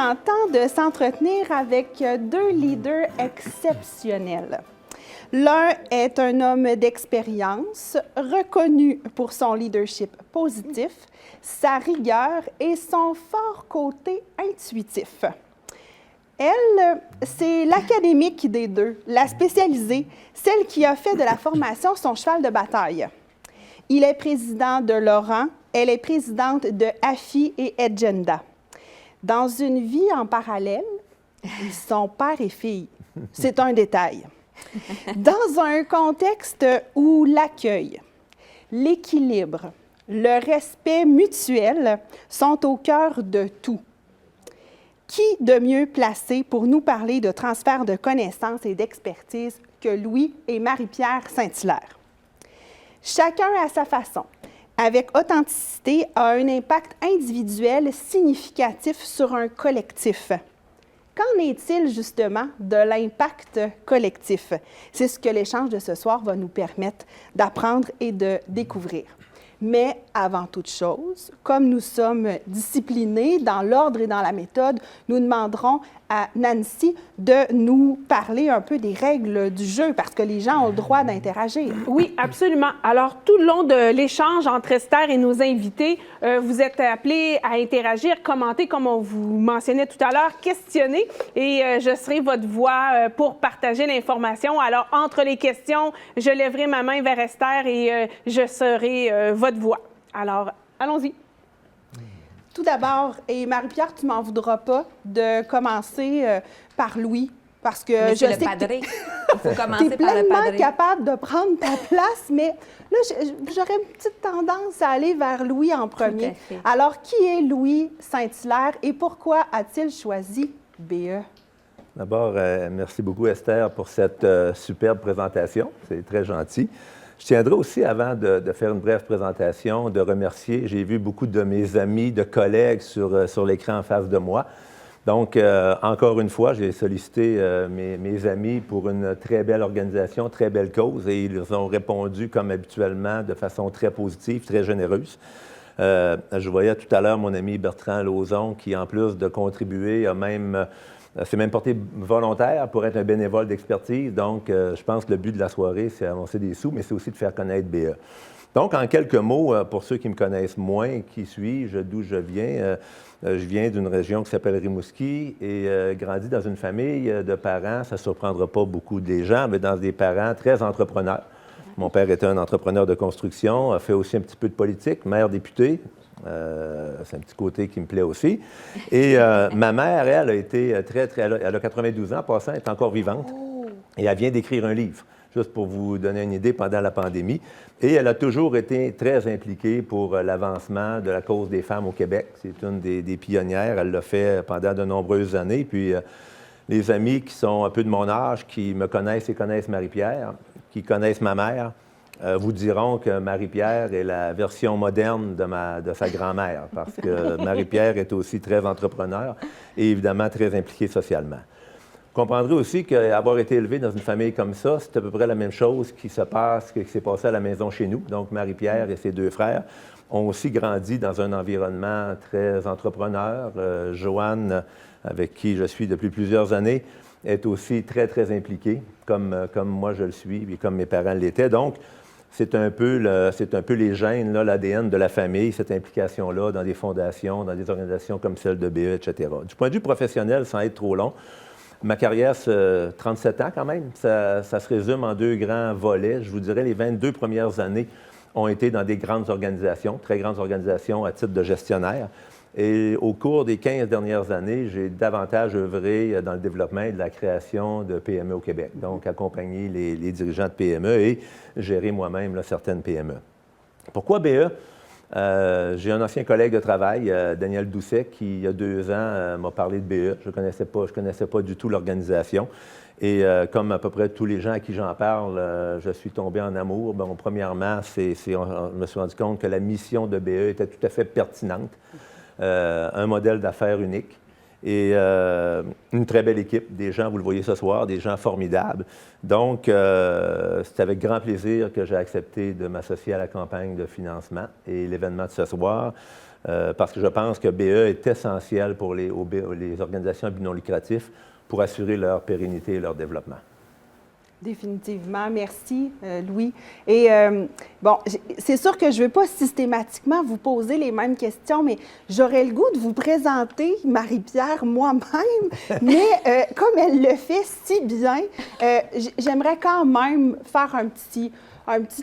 maintenant temps de s'entretenir avec deux leaders exceptionnels. L'un est un homme d'expérience, reconnu pour son leadership positif, sa rigueur et son fort côté intuitif. Elle, c'est l'académique des deux, la spécialisée, celle qui a fait de la formation son cheval de bataille. Il est président de Laurent, elle est présidente de AFI et Edgenda. Dans une vie en parallèle, ils sont père et fille. C'est un détail. Dans un contexte où l'accueil, l'équilibre, le respect mutuel sont au cœur de tout. Qui de mieux placé pour nous parler de transfert de connaissances et d'expertise que Louis et Marie-Pierre Saint-Hilaire? Chacun à sa façon, avec authenticité, a un impact individuel significatif sur un collectif. Qu'en est-il justement de l'impact collectif? C'est ce que l'échange de ce soir va nous permettre d'apprendre et de découvrir. Mais avant toute chose, comme nous sommes disciplinés dans l'ordre et dans la méthode, nous demanderons à Nancy de nous parler un peu des règles du jeu parce que les gens ont le droit d'interagir. Oui, absolument. Alors, tout le long de l'échange entre Esther et nos invités, vous êtes appelés à interagir, commenter, comme on vous mentionnait tout à l'heure, questionner et je serai votre voix pour partager l'information. Alors, entre les questions, je lèverai ma main vers Esther et je serai votre voix. Alors, allons-y. Tout d'abord, et Marie-Pierre, tu m'en voudras pas de commencer par Louis, parce que mais je sais le padré. Il faut que commencer tu es par le pleinement padré. capable de prendre ta place, mais là, j'aurais une petite tendance à aller vers Louis en premier. Tout à fait. Alors, qui est Louis Saint-Hilaire et pourquoi a-t-il choisi BE? D'abord, merci beaucoup, Esther, pour cette superbe présentation. C'est très gentil. Je tiendrai aussi, avant de faire une brève présentation, de remercier. J'ai vu beaucoup de mes amis, de collègues sur l'écran en face de moi. Donc, encore une fois, j'ai sollicité mes amis pour une très belle organisation, très belle cause, et ils ont répondu, comme habituellement, de façon très positive, très généreuse. Je voyais tout à l'heure mon ami Bertrand Lauzon, qui, en plus de contribuer, s'est même porté volontaire pour être un bénévole d'expertise. Donc, je pense que le but de la soirée, c'est avancer des sous, mais c'est aussi de faire connaître BE. Donc, en quelques mots, pour ceux qui me connaissent moins, qui suis-je, d'où je viens? Je viens d'une région qui s'appelle Rimouski et grandi dans une famille de parents, ça ne surprendra pas beaucoup des gens, mais dans des parents très entrepreneurs. Mon père était un entrepreneur de construction, a fait aussi un petit peu de politique, maire député. C'est un petit côté qui me plaît aussi. Et ma mère, elle, a été elle a 92 ans, passant, elle est encore vivante. Et elle vient d'écrire un livre, juste pour vous donner une idée, pendant la pandémie. Et elle a toujours été très impliquée pour l'avancement de la cause des femmes au Québec. C'est une des pionnières. Elle l'a fait pendant de nombreuses années. Puis les amis qui sont un peu de mon âge, qui me connaissent et connaissent Marie-Pierre, qui connaissent ma mère, vous diront que Marie-Pierre est la version moderne de sa grand-mère, parce que Marie-Pierre est aussi très entrepreneur et évidemment très impliquée socialement. Vous comprendrez aussi qu'avoir été élevé dans une famille comme ça, c'est à peu près la même chose qui s'est passé à la maison chez nous. Donc Marie-Pierre et ses deux frères ont aussi grandi dans un environnement très entrepreneur. Joanne, avec qui je suis depuis plusieurs années, est aussi très, très impliquée, comme moi je le suis et comme mes parents l'étaient. Donc, c'est un peu les gènes, l'ADN de la famille, cette implication-là dans des fondations, dans des organisations comme celle de BE, etc. Du point de vue professionnel, sans être trop long, ma carrière, c'est 37 ans quand même, ça se résume en deux grands volets. Je vous dirais, les 22 premières années ont été dans des grandes organisations, très grandes organisations à titre de gestionnaire. Et au cours des 15 dernières années, j'ai davantage œuvré dans le développement et de la création de PME au Québec. Donc, accompagner les dirigeants de PME et gérer moi-même certaines PME. Pourquoi BE? J'ai un ancien collègue de travail, Daniel Doucet, qui, il y a 2 ans, m'a parlé de BE. Je ne connaissais pas du tout l'organisation. Et comme à peu près tous les gens à qui j'en parle, je suis tombé en amour. Bon, premièrement, je me suis rendu compte que la mission de BE était tout à fait pertinente. Un modèle d'affaires unique et une très belle équipe, des gens, vous le voyez ce soir, des gens formidables. Donc, c'est avec grand plaisir que j'ai accepté de m'associer à la campagne de financement et l'événement de ce soir, parce que je pense que BE est essentiel pour les organisations à but non lucratif pour assurer leur pérennité et leur développement. Définitivement. Merci, Louis. Et bon, c'est sûr que je ne vais pas systématiquement vous poser les mêmes questions, mais j'aurais le goût de vous présenter Marie-Pierre moi-même. Mais comme elle le fait si bien, j'aimerais quand même faire un petit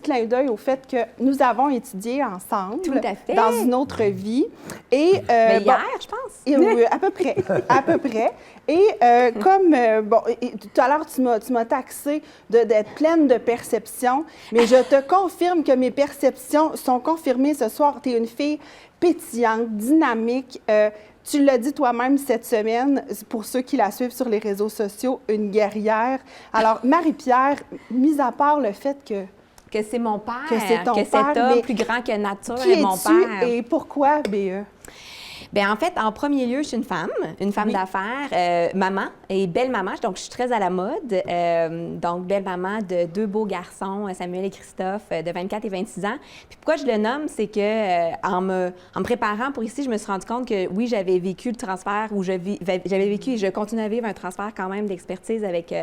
clin d'œil au fait que nous avons étudié ensemble Tout à fait. dans une autre vie. Et, Mais hier, je pense. Et, oui, à peu près, à peu près. Et tout à l'heure, tu m'as taxé d'être pleine de perceptions, mais je te confirme que mes perceptions sont confirmées ce soir. Tu es une fille pétillante, dynamique. Tu l'as dit toi-même cette semaine, pour ceux qui la suivent sur les réseaux sociaux, une guerrière. Alors, Marie-Pierre, mis à part le fait que c'est mon père, que c'est ton père, cet homme plus grand que nature qui est mon père. Et pourquoi BE? Bien, en fait, en premier lieu, je suis une femme Oui. d'affaires, maman et belle-maman. Donc, je suis très à la mode. Donc, belle-maman de 2 beaux garçons, Samuel et Christophe, de 24 et 26 ans. Puis pourquoi je le nomme, c'est que en me préparant pour ici, je me suis rendu compte que, oui, j'avais vécu le transfert, ou j'avais vécu et je continue à vivre un transfert quand même d'expertise avec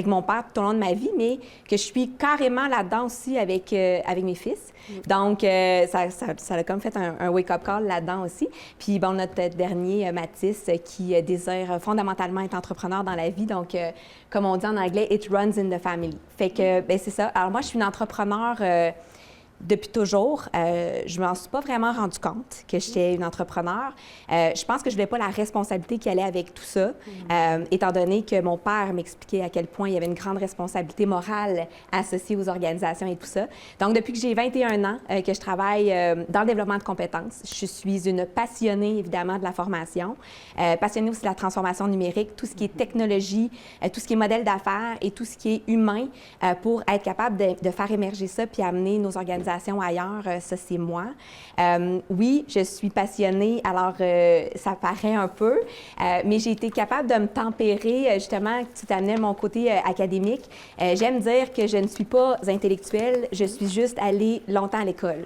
mon père tout au long de ma vie, mais que je suis carrément là-dedans aussi avec mes fils. Donc, ça a comme fait un wake-up call là-dedans aussi. Puis, bon, notre dernier, Mathis, qui désire fondamentalement être entrepreneur dans la vie. Donc, comme on dit en anglais, « it runs in the family ». Fait que, bien, c'est ça. Alors, moi, je suis une entrepreneur depuis toujours. Je ne m'en suis pas vraiment rendu compte que j'étais une entrepreneur. Je pense que je n'avais pas la responsabilité qui allait avec tout ça, étant donné que mon père m'expliquait à quel point il y avait une grande responsabilité morale associée aux organisations et tout ça. Donc, depuis que j'ai 21 ans, que je travaille dans le développement de compétences, je suis une passionnée, évidemment, de la formation, passionnée aussi de la transformation numérique, tout ce qui est technologie, tout ce qui est modèle d'affaires et tout ce qui est humain pour être capable de faire émerger ça puis amener nos organisations ailleurs, ça, c'est moi. Oui, je suis passionnée, alors ça paraît un peu, mais j'ai été capable de me tempérer, justement, tu t'amenais mon côté académique. J'aime dire que je ne suis pas intellectuelle, je suis juste allée longtemps à l'école.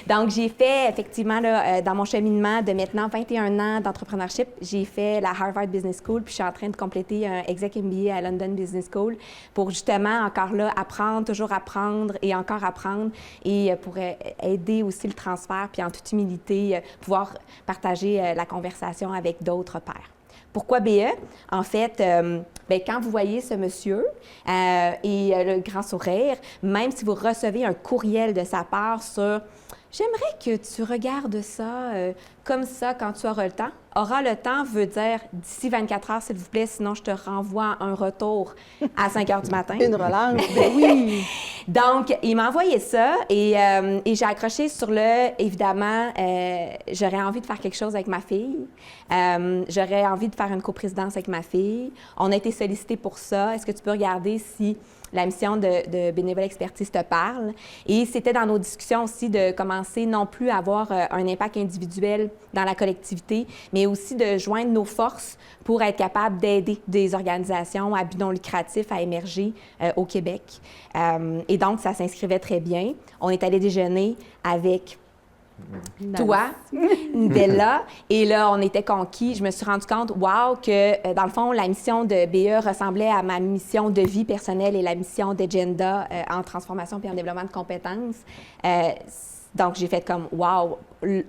Donc, j'ai fait, effectivement, là, dans mon cheminement de maintenant 21 ans d'entrepreneurship, j'ai fait la Harvard Business School, puis je suis en train de compléter un Exec MBA à London Business School pour, justement, encore là, apprendre, toujours apprendre et encore apprendre, et pour aider aussi le transfert, puis en toute humilité, pouvoir partager la conversation avec d'autres pairs. Pourquoi BE? En fait, bien, quand vous voyez ce monsieur et le grand sourire, même si vous recevez un courriel de sa part sur « J'aimerais que tu regardes ça comme ça quand tu auras le temps », aura le temps veut dire d'ici 24 heures, s'il vous plaît, sinon je te renvoie un retour à 5 heures du matin. Une relance, ben oui! Donc, il m'a envoyé ça et j'ai accroché sur le, évidemment, j'aurais envie de faire quelque chose avec ma fille. J'aurais envie de faire une coprésidence avec ma fille. On a été sollicité pour ça. Est-ce que tu peux regarder si la mission de Bénévole Expertise te parle? Et c'était dans nos discussions aussi de commencer non plus à avoir un impact individuel dans la collectivité, mais aussi de joindre nos forces pour être capable d'aider des organisations à but non lucratif à émerger au Québec. Et donc, ça s'inscrivait très bien. On est allé déjeuner avec toi, Bella, et là, on était conquis. Je me suis rendu compte, wow, que dans le fond, la mission de BE ressemblait à ma mission de vie personnelle et la mission d'Agenda en transformation puis en développement de compétences. Donc, j'ai fait comme, wow,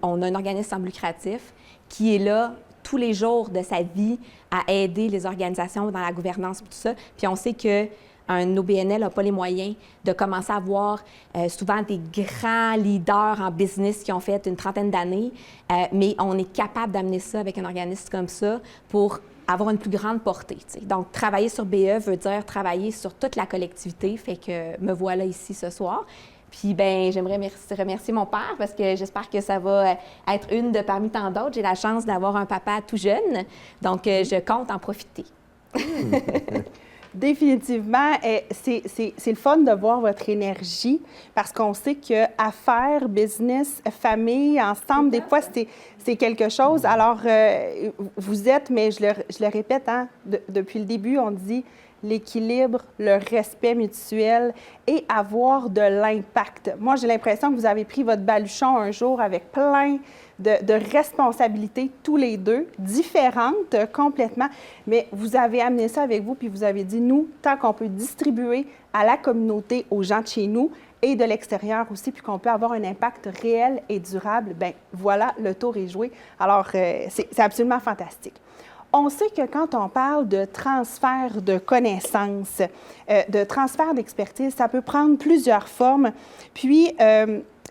on a un organisme sans but lucratif qui est là tous les jours de sa vie à aider les organisations dans la gouvernance et tout ça. Puis on sait que un OBNL n'a pas les moyens de commencer à voir souvent des grands leaders en business qui ont fait une trentaine d'années, mais on est capable d'amener ça avec un organisme comme ça pour avoir une plus grande portée. T'sais. Donc, travailler sur BE veut dire travailler sur toute la collectivité, fait que me voilà ici ce soir. Puis, bien, j'aimerais remercier mon père parce que j'espère que ça va être une de parmi tant d'autres. J'ai la chance d'avoir un papa tout jeune, donc je compte en profiter. Définitivement, c'est le fun de voir votre énergie parce qu'on sait que affaires, business, famille, ensemble, des fois, c'est quelque chose. Alors, vous êtes, mais je le répète, hein, depuis le début, on dit l'équilibre, le respect mutuel et avoir de l'impact. Moi, j'ai l'impression que vous avez pris votre baluchon un jour avec plein de responsabilités, tous les deux, différentes complètement, mais vous avez amené ça avec vous, puis vous avez dit, nous, tant qu'on peut distribuer à la communauté, aux gens de chez nous et de l'extérieur aussi, puis qu'on peut avoir un impact réel et durable, bien, voilà, le tour est joué. Alors, c'est absolument fantastique. On sait que quand on parle de transfert de connaissances, de transfert d'expertise, ça peut prendre plusieurs formes. Puis,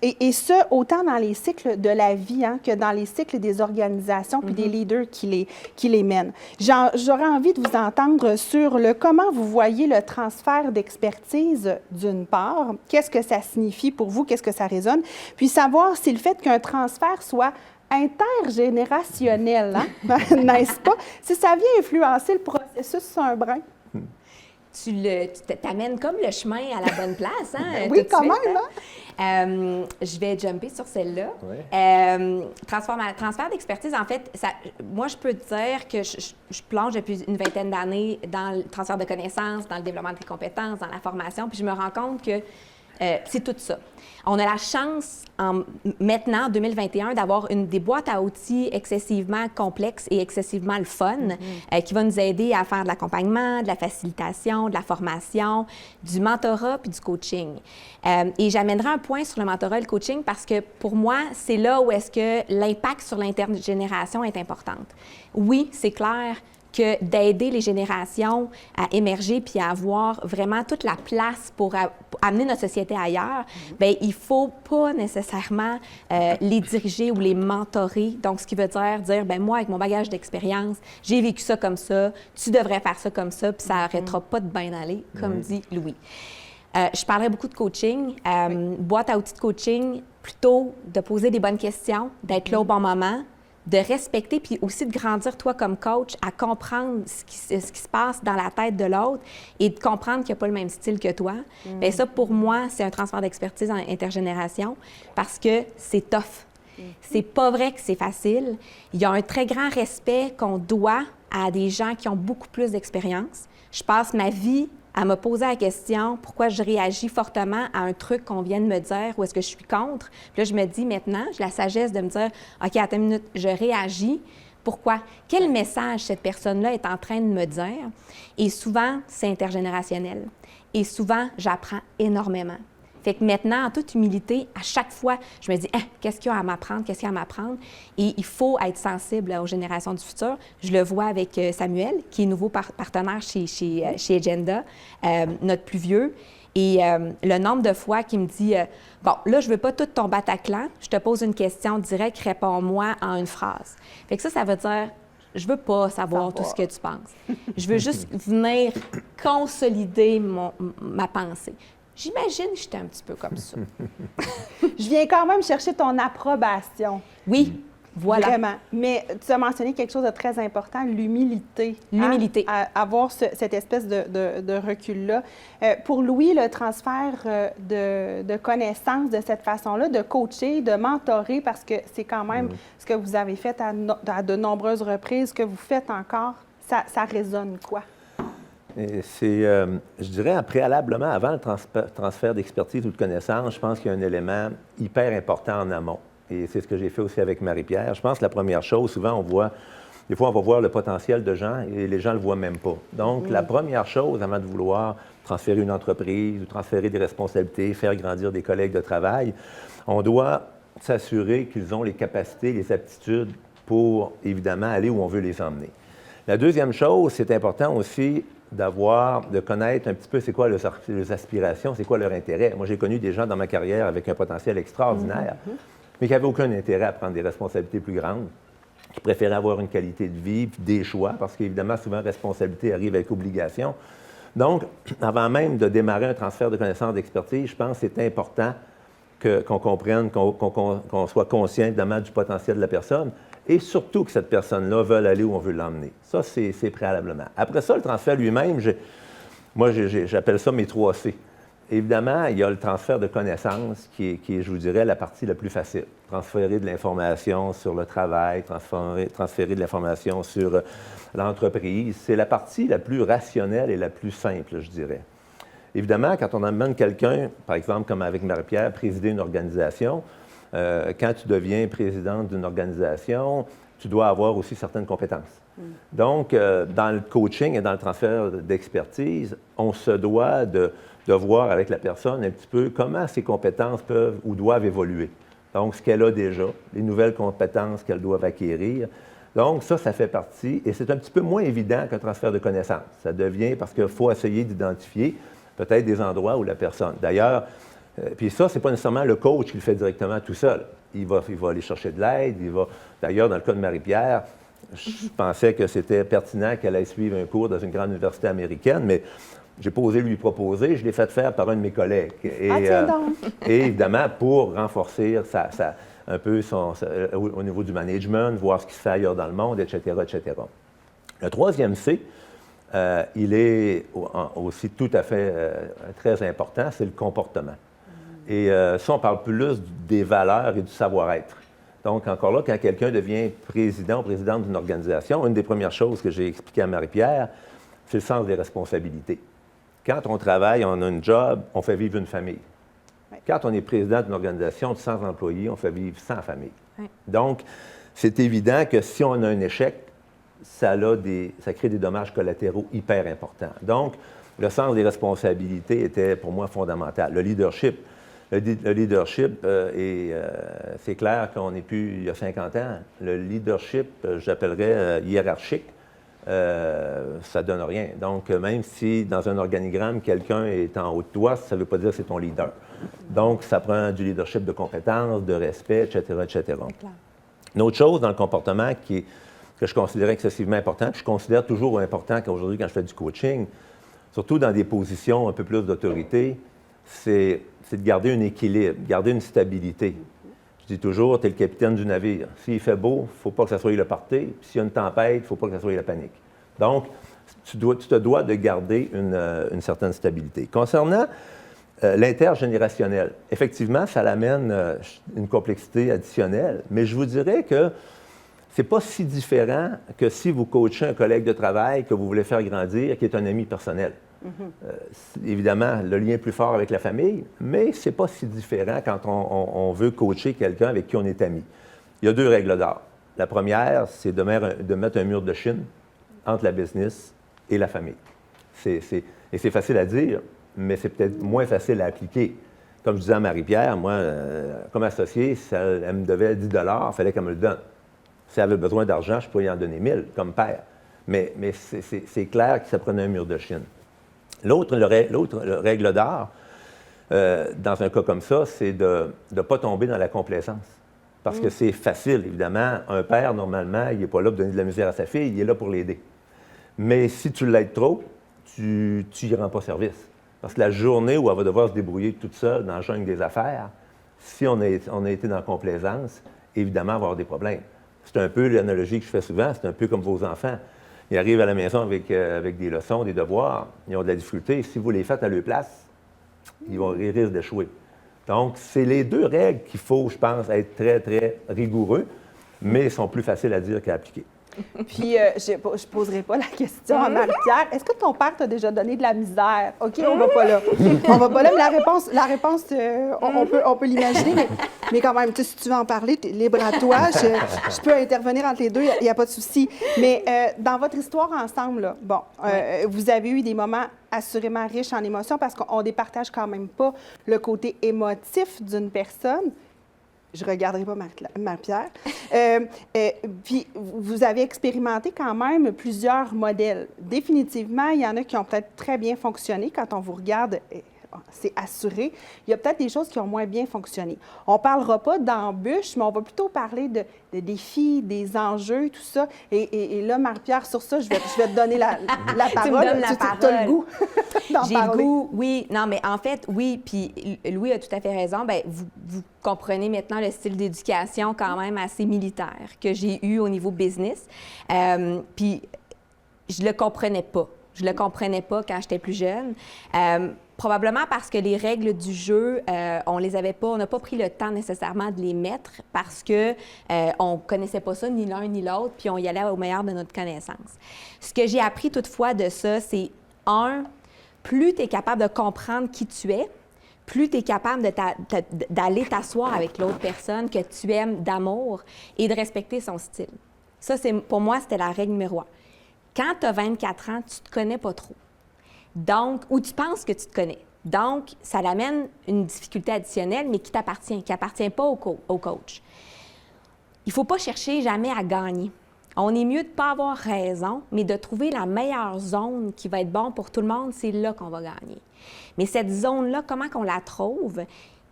et ce, autant dans les cycles de la vie hein, que dans les cycles des organisations puis des leaders qui les mènent. J'aurais envie de vous entendre sur comment vous voyez le transfert d'expertise d'une part, qu'est-ce que ça signifie pour vous, qu'est-ce que ça résonne, puis savoir si le fait qu'un transfert soit intergénérationnel, hein? N'est-ce pas? Si ça vient influencer le processus sur un brin. Tu t'amènes comme le chemin à la bonne place, hein? Oui, quand même. Hein? Je vais jumper sur celle-là. Oui. Transfert d'expertise, en fait, moi, je peux te dire que je plonge depuis une vingtaine d'années dans le transfert de connaissances, dans le développement des compétences, dans la formation, puis je me rends compte que c'est tout ça. On a la chance, maintenant, en 2021, d'avoir des boîtes à outils excessivement complexes et excessivement le fun, qui va nous aider à faire de l'accompagnement, de la facilitation, de la formation, du mentorat puis du coaching. Et j'amènerai un point sur le mentorat et le coaching parce que, pour moi, c'est là où est-ce que l'impact sur l'intergénération est importante. Oui, c'est clair que d'aider les générations à émerger puis à avoir vraiment toute la place pour amener notre société ailleurs, bien, il ne faut pas nécessairement les diriger ou les mentorer. Donc, ce qui veut dire, bien, moi, avec mon bagage d'expérience, j'ai vécu ça comme ça, tu devrais faire ça comme ça, puis ça n'arrêtera pas de bien aller, comme dit Louis. Je parlerai beaucoup de coaching, boîte à outils de coaching, plutôt de poser des bonnes questions, d'être là au bon moment, de respecter, puis aussi de grandir, toi, comme coach, à comprendre ce qui se passe dans la tête de l'autre et de comprendre qu'il n'y a pas le même style que toi. Bien, ça, pour moi, c'est un transfert d'expertise en intergénération parce que c'est tough. C'est pas vrai que c'est facile. Il y a un très grand respect qu'on doit à des gens qui ont beaucoup plus d'expérience. Je passe ma vie à me poser la question pourquoi je réagis fortement à un truc qu'on vient de me dire ou est-ce que je suis contre. Puis là, je me dis maintenant, j'ai la sagesse de me dire OK, attends une minute, je réagis. Pourquoi? Quel message cette personne-là est en train de me dire? Et souvent, c'est intergénérationnel. Et souvent, j'apprends énormément. Fait que maintenant, en toute humilité, à chaque fois, je me dis qu'est-ce qu'il y a à m'apprendre, qu'est-ce qu'il y a à m'apprendre? Et il faut être sensible aux générations du futur. Je le vois avec Samuel, qui est nouveau partenaire chez Agenda, notre plus vieux. Et le nombre de fois qu'il me dit bon, là, je veux pas tout ton Bataclan, je te pose une question directe, réponds-moi en une phrase. Fait que ça veut dire je veux pas savoir tout ce que tu penses. Je veux juste venir consolider ma pensée. J'imagine que j'étais un petit peu comme ça. Je viens quand même chercher ton approbation. Oui, voilà. Vraiment. Mais tu as mentionné quelque chose de très important, l'humilité. L'humilité. Hein? Avoir cette espèce de recul-là. Pour Louis, le transfert de connaissances de cette façon-là, de coacher, de mentorer, parce que c'est quand même ce que vous avez fait à de nombreuses reprises, ce que vous faites encore, ça résonne quoi? C'est, je dirais, préalablement, avant le transfert d'expertise ou de connaissances, je pense qu'il y a un élément hyper important en amont. Et c'est ce que j'ai fait aussi avec Marie-Pierre. Je pense que la première chose, souvent, des fois, on va voir le potentiel de gens et les gens ne le voient même pas. Donc, la première chose, avant de vouloir transférer une entreprise ou transférer des responsabilités, faire grandir des collègues de travail, on doit s'assurer qu'ils ont les capacités, les aptitudes pour, évidemment, aller où on veut les emmener. La deuxième chose, c'est important aussi de connaître un petit peu c'est quoi leurs aspirations, c'est quoi leur intérêt. Moi, j'ai connu des gens dans ma carrière avec un potentiel extraordinaire, mais qui n'avaient aucun intérêt à prendre des responsabilités plus grandes, qui préféraient avoir une qualité de vie, puis des choix, parce qu'évidemment, souvent, responsabilité arrive avec obligation. Donc, avant même de démarrer un transfert de connaissances d'expertise, je pense que c'est important qu'on comprenne, qu'on soit conscient, évidemment, du potentiel de la personne, et surtout que cette personne-là veuille aller où on veut l'emmener. Ça, c'est préalablement. Après ça, le transfert lui-même, Moi, j'appelle ça mes 3 C. Évidemment, il y a le transfert de connaissances qui est, je vous dirais, la partie la plus facile. Transférer de l'information sur le travail, transférer de l'information sur l'entreprise. C'est la partie la plus rationnelle et la plus simple, je dirais. Évidemment, quand on amène quelqu'un, par exemple, comme avec Marie-Pierre, présider une organisation, quand tu deviens présidente d'une organisation, tu dois avoir aussi certaines compétences. Donc, dans le coaching et dans le transfert d'expertise, on se doit de voir avec la personne un petit peu comment ses compétences peuvent ou doivent évoluer. Donc, ce qu'elle a déjà, les nouvelles compétences qu'elle doit acquérir. Donc, ça fait partie, et c'est un petit peu moins évident qu'un transfert de connaissances. Ça devient, parce qu'il faut essayer d'identifier peut-être des endroits où la personne. D'ailleurs, puis ça, ce n'est pas nécessairement le coach qui le fait directement tout seul. Il va aller chercher de l'aide. D'ailleurs, dans le cas de Marie-Pierre, je pensais que c'était pertinent qu'elle aille suivre un cours dans une grande université américaine, mais j'ai pas osé lui proposer. Je l'ai fait faire par un de mes collègues. Et évidemment, pour renforcer un peu au niveau du management, voir ce qui se fait ailleurs dans le monde, etc., etc. Le 3e C, il est aussi tout à fait très important, c'est le comportement. Et ça, on parle plus des valeurs et du savoir-être. Donc, encore là, quand quelqu'un devient président ou présidente d'une organisation, une des premières choses que j'ai expliquées à Marie-Pierre, c'est le sens des responsabilités. Quand on travaille, on a un job, on fait vivre une famille. Oui. Quand on est président d'une organisation de 100 employés, on fait vivre 100 familles. Oui. Donc, c'est évident que si on a un échec, ça crée des dommages collatéraux hyper importants. Donc, le sens des responsabilités était pour moi fondamental. Le leadership, c'est clair qu'on n'est plus il y a 50 ans. Le leadership, j'appellerais hiérarchique, ça ne donne rien. Donc, même si dans un organigramme, quelqu'un est en haut de toi, ça ne veut pas dire que c'est ton leader. Donc, ça prend du leadership de compétences, de respect, etc., etc. Une autre chose dans le comportement que je considérais excessivement important, que je considère toujours important qu'aujourd'hui, quand je fais du coaching, surtout dans des positions un peu plus d'autorité, c'est de garder un équilibre, garder une stabilité. Je dis toujours, tu es le capitaine du navire. S'il fait beau, il ne faut pas que ça soit le party. Puis s'il y a une tempête, il ne faut pas que ça soit la panique. Donc, tu te dois de garder une certaine stabilité. Concernant l'intergénérationnel, effectivement, ça l'amène une complexité additionnelle, mais je vous dirais que ce n'est pas si différent que si vous coachez un collègue de travail que vous voulez faire grandir, qui est un ami personnel. Évidemment, le lien est plus fort avec la famille, mais ce n'est pas si différent quand on veut coacher quelqu'un avec qui on est ami. Il y a 2 règles d'or. La première, c'est de mettre un mur de Chine entre la business et la famille. Et c'est facile à dire, mais c'est peut-être moins facile à appliquer. Comme je disais à Marie-Pierre, moi, comme associé, si elle me devait 10 $, il fallait qu'elle me le donne. Si elle avait besoin d'argent, je pouvais y en donner 1000 comme père. Mais c'est clair que ça prenait un mur de Chine. L'autre règle d'or, dans un cas comme ça, c'est de ne pas tomber dans la complaisance. Parce que c'est facile, évidemment. Un père, normalement, il n'est pas là pour donner de la misère à sa fille, il est là pour l'aider. Mais si tu l'aides trop, tu n'y rends pas service. Parce que la journée où elle va devoir se débrouiller toute seule dans le jungle des affaires, si on a été dans la complaisance, évidemment, elle va avoir des problèmes. C'est un peu l'analogie que je fais souvent, c'est un peu comme vos enfants. Ils arrivent à la maison avec des leçons, des devoirs, ils ont de la difficulté. Si vous les faites à leur place, ils risquent d'échouer. Donc, c'est les 2 règles qu'il faut, je pense, être très, très rigoureux, mais sont plus faciles à dire qu'à appliquer. Puis, je ne poserai pas la question à Marie-Pierre. Est-ce que ton père t'a déjà donné de la misère? OK, on va pas là. On va pas là, mais la réponse on peut l'imaginer, mais quand même, si tu veux en parler, t'es libre à toi. Je peux intervenir entre les deux, il n'y a pas de souci. Mais dans votre histoire ensemble, là, bon, vous avez eu des moments assurément riches en émotions parce qu'on ne départage quand même pas le côté émotif d'une personne. Je ne regarderai pas Marie-Pierre. Puis, vous avez expérimenté quand même plusieurs modèles. Définitivement, il y en a qui ont peut-être très bien fonctionné. Quand on vous regarde, c'est assuré. Il y a peut-être des choses qui ont moins bien fonctionné. On ne parlera pas d'embûches, mais on va plutôt parler de défis, des enjeux, tout ça. Et là, Marie-Pierre, sur ça, je vais te donner la parole. Tu me donnes la parole. Tu as le goût d'en parler. J'ai le goût, oui. Non, mais en fait, oui, puis Louis a tout à fait raison. Bien, vous comprenez maintenant le style d'éducation quand même assez militaire que j'ai eu au niveau business. Puis je le comprenais pas. Je le comprenais pas quand j'étais plus jeune. Probablement parce que les règles du jeu, on les avait pas, on n'a pas pris le temps nécessairement de les mettre parce que on connaissait pas ça, ni l'un ni l'autre, puis on y allait au meilleur de notre connaissance. Ce que j'ai appris toutefois de ça, c'est plus tu es capable de comprendre qui tu es, plus tu es capable d'aller t'asseoir avec l'autre personne que tu aimes d'amour et de respecter son style. Ça, pour moi, c'était la règle numéro 1. Quand tu as 24 ans, tu te connais pas trop. Donc, ou tu penses que tu te connais. Donc, ça l'amène une difficulté additionnelle, mais qui appartient pas au coach. Il ne faut pas chercher jamais à gagner. On est mieux de ne pas avoir raison, mais de trouver la meilleure zone qui va être bonne pour tout le monde, c'est là qu'on va gagner. Mais cette zone-là, comment qu'on la trouve?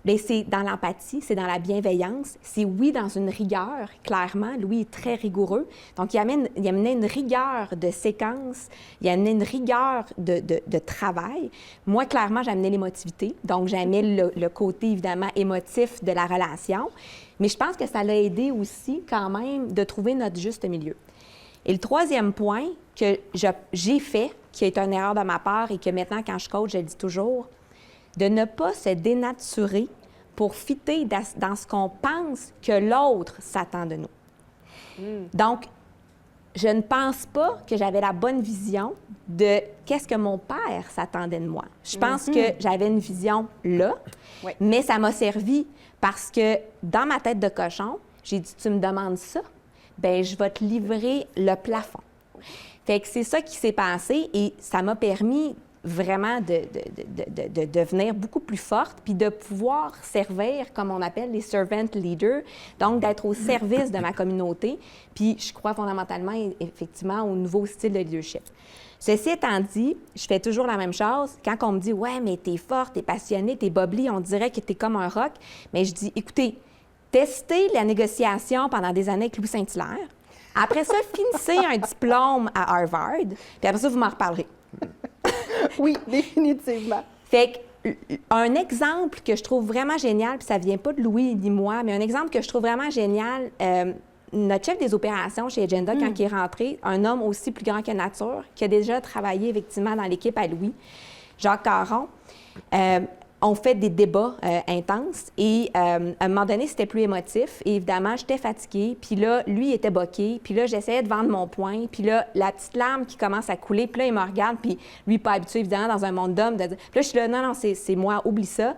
Bien, c'est dans l'empathie, c'est dans la bienveillance, c'est oui dans une rigueur, clairement. Louis est très rigoureux. Donc, il amenait une rigueur de séquence, il amenait une rigueur de travail. Moi, clairement, j'amenais l'émotivité. Donc, j'amenais le côté, évidemment, émotif de la relation. Mais je pense que ça l'a aidé aussi, quand même, de trouver notre juste milieu. Et le troisième point que j'ai fait, qui est une erreur de ma part et que maintenant, quand je coach, je le dis toujours, de ne pas se dénaturer pour fitter dans ce qu'on pense que l'autre s'attend de nous. Donc, je ne pense pas que j'avais la bonne vision de qu'est-ce que mon père s'attendait de moi. Je pense que j'avais une vision là, mais ça m'a servi parce que dans ma tête de cochon, j'ai dit, tu me demandes ça, bien, je vais te livrer le plafond. Fait que c'est ça qui s'est passé et ça m'a permis vraiment de devenir beaucoup plus forte puis de pouvoir servir, comme on appelle les servant leaders, donc d'être au service de ma communauté. Puis je crois fondamentalement, effectivement, au nouveau style de leadership. Ceci étant dit, je fais toujours la même chose. Quand on me dit « Ouais, mais t'es forte, t'es passionnée, t'es bubbly », on dirait que t'es comme un rock. Mais je dis « Écoutez, testez la négociation pendant des années avec Louis Saint-Hilaire. Après ça, finissez un diplôme à Harvard, puis après ça, vous m'en reparlerez. » Oui, définitivement. Fait un exemple que je trouve vraiment génial, puis ça vient pas de Louis ni moi, mais un exemple que je trouve vraiment génial, notre chef des opérations chez Agenda, quand il est rentré, un homme aussi plus grand que nature, qui a déjà travaillé effectivement dans l'équipe à Louis, Jacques Caron, on fait des débats intenses et à un moment donné, c'était plus émotif. Et évidemment, j'étais fatiguée. Puis là, lui, il était boqué. Puis là, j'essayais de vendre mon point. Puis là, la petite larme qui commence à couler. Puis là, il me regarde. Puis lui, pas habitué, évidemment, dans un monde d'hommes. Puis là, je suis là, non, c'est moi, oublie ça.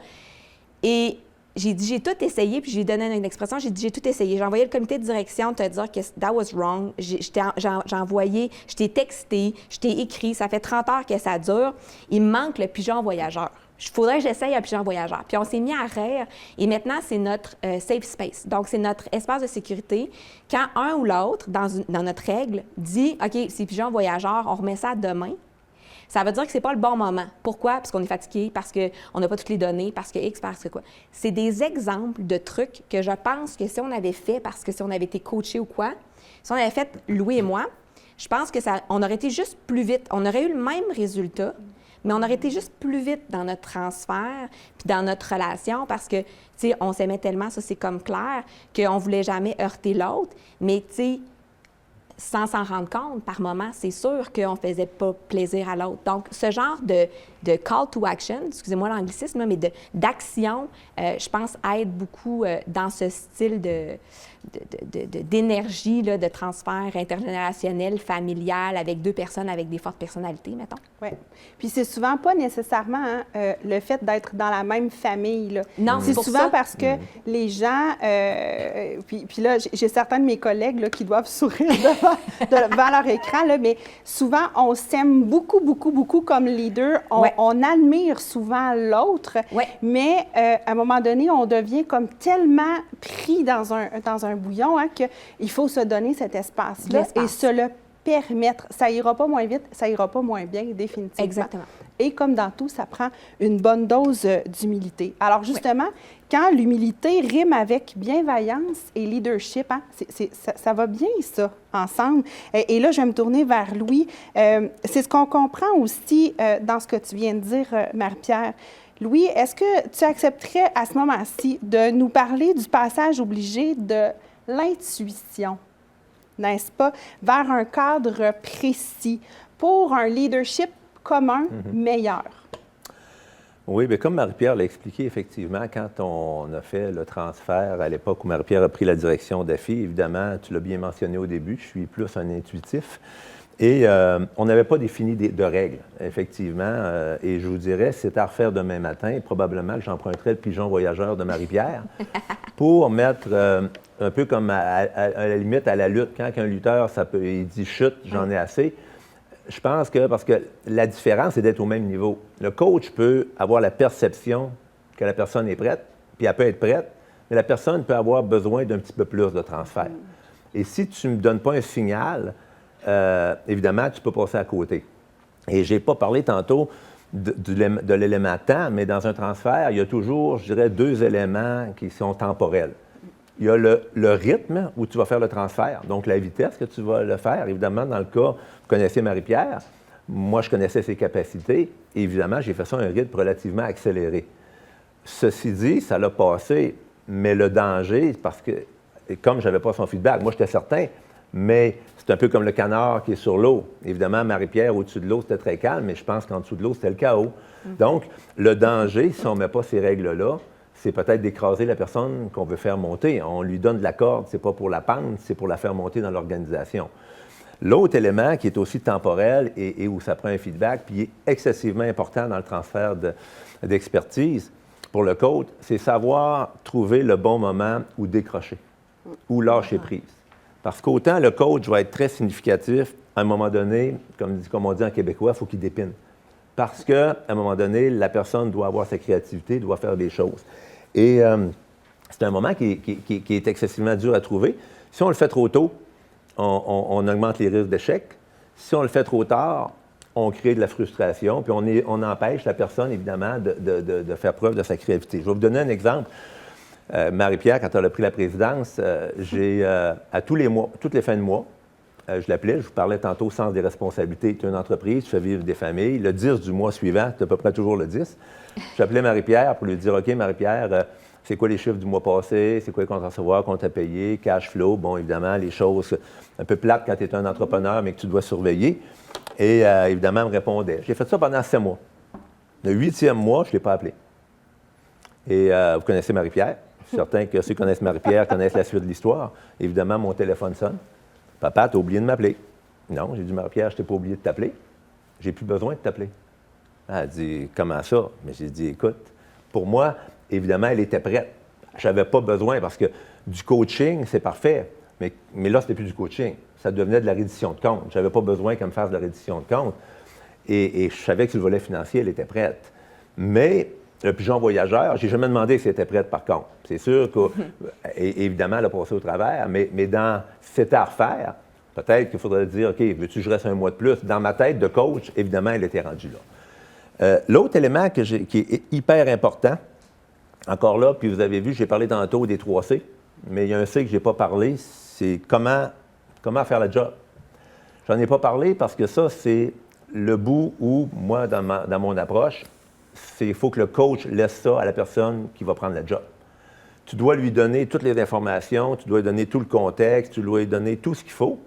Et j'ai dit, j'ai tout essayé. Puis j'ai donné une expression, j'ai dit, j'ai tout essayé. J'ai envoyé le comité de direction te dire que that was wrong. J'ai envoyé, je t'ai texté, je t'ai écrit. Ça fait 30 heures que ça dure. Il me manque le pigeon voyageur. Il faudrait que j'essaye un pigeon voyageur. Puis on s'est mis à rire et maintenant, c'est notre safe space. Donc, c'est notre espace de sécurité. Quand un ou l'autre, dans notre règle, dit « OK, c'est pigeon voyageur, on remet ça demain », ça veut dire que c'est pas le bon moment. Pourquoi? Parce qu'on est fatigué, parce qu'on n'a pas toutes les données, parce que X, parce que quoi. C'est des exemples de trucs que je pense que si on avait fait, parce que si on avait été coaché ou quoi, si on avait fait Louis et moi, je pense que on aurait été juste plus vite. On aurait eu le même résultat, mais on aurait été juste plus vite dans notre transfert puis dans notre relation parce que, tu sais, on s'aimait tellement, ça c'est comme clair, qu'on ne voulait jamais heurter l'autre. Mais, tu sais, sans s'en rendre compte, par moment, c'est sûr qu'on ne faisait pas plaisir à l'autre. Donc, ce genre de call to action, excusez-moi l'anglicisme, mais d'action, je pense, aide beaucoup dans ce style d'énergie, de transfert intergénérationnel, familial, avec deux personnes avec des fortes personnalités, mettons. Oui. Puis c'est souvent pas nécessairement le fait d'être dans la même famille. Là. Non, c'est souvent ça. Parce que les gens, puis là, j'ai certains de mes collègues là, qui doivent sourire devant leur écran, là, mais souvent, on s'aime beaucoup, beaucoup, beaucoup comme leader. On admire souvent l'autre, mais à un moment donné, on devient comme tellement pris dans un bouillon hein, qu'il faut se donner cet espace-là et se le permettre. Ça ira pas moins vite, ça ira pas moins bien, définitivement. Exactement. Et comme dans tout, ça prend une bonne dose d'humilité. Alors justement, quand l'humilité rime avec bienveillance et leadership, hein, ça va bien ça, ensemble. Et là, je vais me tourner vers Louis. C'est ce qu'on comprend aussi dans ce que tu viens de dire, Marie-Pierre. Louis, est-ce que tu accepterais à ce moment-ci de nous parler du passage obligé de l'intuition, n'est-ce pas, vers un cadre précis pour un leadership commun meilleur? Oui, bien, comme Marie-Pierre l'a expliqué, effectivement, quand on a fait le transfert à l'époque où Marie-Pierre a pris la direction d'AFI, évidemment, tu l'as bien mentionné au début, je suis plus un intuitif. Et on n'avait pas défini de règles, effectivement. Et je vous dirais, si c'était à refaire demain matin, probablement que j'emprunterais le pigeon voyageur de Marie-Pierre pour mettre un peu comme à la limite à la lutte. Quand un lutteur, il dit « chute, j'en ai assez », je pense que, parce que la différence, c'est d'être au même niveau. Le coach peut avoir la perception que la personne est prête, puis elle peut être prête, mais la personne peut avoir besoin d'un petit peu plus de transfert. Et si tu ne me donnes pas un signal, évidemment, tu peux passer à côté. Et je n'ai pas parlé tantôt de l'élément temps, mais dans un transfert, il y a toujours, je dirais, 2 éléments qui sont temporels. Il y a le rythme où tu vas faire le transfert, donc la vitesse que tu vas le faire. Évidemment, dans le cas, vous connaissez Marie-Pierre, moi, je connaissais ses capacités. Et évidemment, j'ai fait ça à un rythme relativement accéléré. Ceci dit, ça l'a passé, mais le danger, parce que, comme je n'avais pas son feedback, moi, j'étais certain, mais c'est un peu comme le canard qui est sur l'eau. Évidemment, Marie-Pierre, au-dessus de l'eau, c'était très calme, mais je pense qu'en dessous de l'eau, c'était le chaos. Donc, le danger, si on ne met pas ces règles-là, c'est peut-être d'écraser la personne qu'on veut faire monter. On lui donne de la corde, c'est pas pour la pendre, c'est pour la faire monter dans l'organisation. L'autre élément qui est aussi temporel et où ça prend un feedback, puis est excessivement important dans le transfert d'expertise pour le coach, c'est savoir trouver le bon moment où décrocher, où lâcher prise. Parce qu'autant le coach va être très significatif, à un moment donné, comme on dit en québécois, il faut qu'il dépine. Parce qu'à un moment donné, la personne doit avoir sa créativité, doit faire des choses. Et c'est un moment qui est excessivement dur à trouver. Si on le fait trop tôt, on augmente les risques d'échec. Si on le fait trop tard, on crée de la frustration, puis on empêche la personne, évidemment, de faire preuve de sa créativité. Je vais vous donner un exemple. Marie-Pierre, quand elle a pris la présidence, à tous les mois, toutes les fins de mois, je l'appelais, je vous parlais tantôt, sens des responsabilités. Tu as une entreprise, tu fais vivre des familles. Le 10 du mois suivant, c'est à peu près toujours le 10. J'appelais Marie-Pierre pour lui dire, OK, Marie-Pierre, c'est quoi les chiffres du mois passé? C'est quoi les comptes à recevoir, comptes à payer, cash flow? Bon, évidemment, les choses un peu plates quand tu es un entrepreneur, mais que tu dois surveiller. Et évidemment, elle me répondait. J'ai fait ça pendant 7 mois. Le 8e mois, je ne l'ai pas appelé. Et vous connaissez Marie-Pierre. Je suis certain que ceux qui connaissent Marie-Pierre connaissent la suite de l'histoire. Évidemment, mon téléphone sonne. Papa, tu as oublié de m'appeler. Non, j'ai dit, Marie-Pierre, je t'ai pas oublié de t'appeler. J'ai plus besoin de t'appeler. Elle a dit, comment ça? Mais j'ai dit, écoute, pour moi, évidemment, elle était prête. Je n'avais pas besoin parce que du coaching, c'est parfait. Mais là, ce n'était plus du coaching. Ça devenait de la reddition de compte. Je n'avais pas besoin qu'elle me fasse de la reddition de compte. Et je savais que sur le volet financier, elle était prête. Mais le pigeon voyageur, je n'ai jamais demandé si elle était prête, par contre. C'est sûr qu'évidemment, elle a passé au travers, mais si c'était à refaire, peut-être qu'il faudrait dire, OK, veux-tu que je reste un mois de plus? Dans ma tête de coach, évidemment, elle était rendue là. L'autre élément qui est hyper important, encore là, puis vous avez vu, j'ai parlé tantôt des 3 C, mais il y a un C que je n'ai pas parlé, c'est comment faire le job. J'en ai pas parlé parce que ça, c'est le bout où, moi, dans mon approche, il faut que le coach laisse ça à la personne qui va prendre le job. Tu dois lui donner toutes les informations, tu dois lui donner tout le contexte, tu dois lui donner tout ce qu'il faut,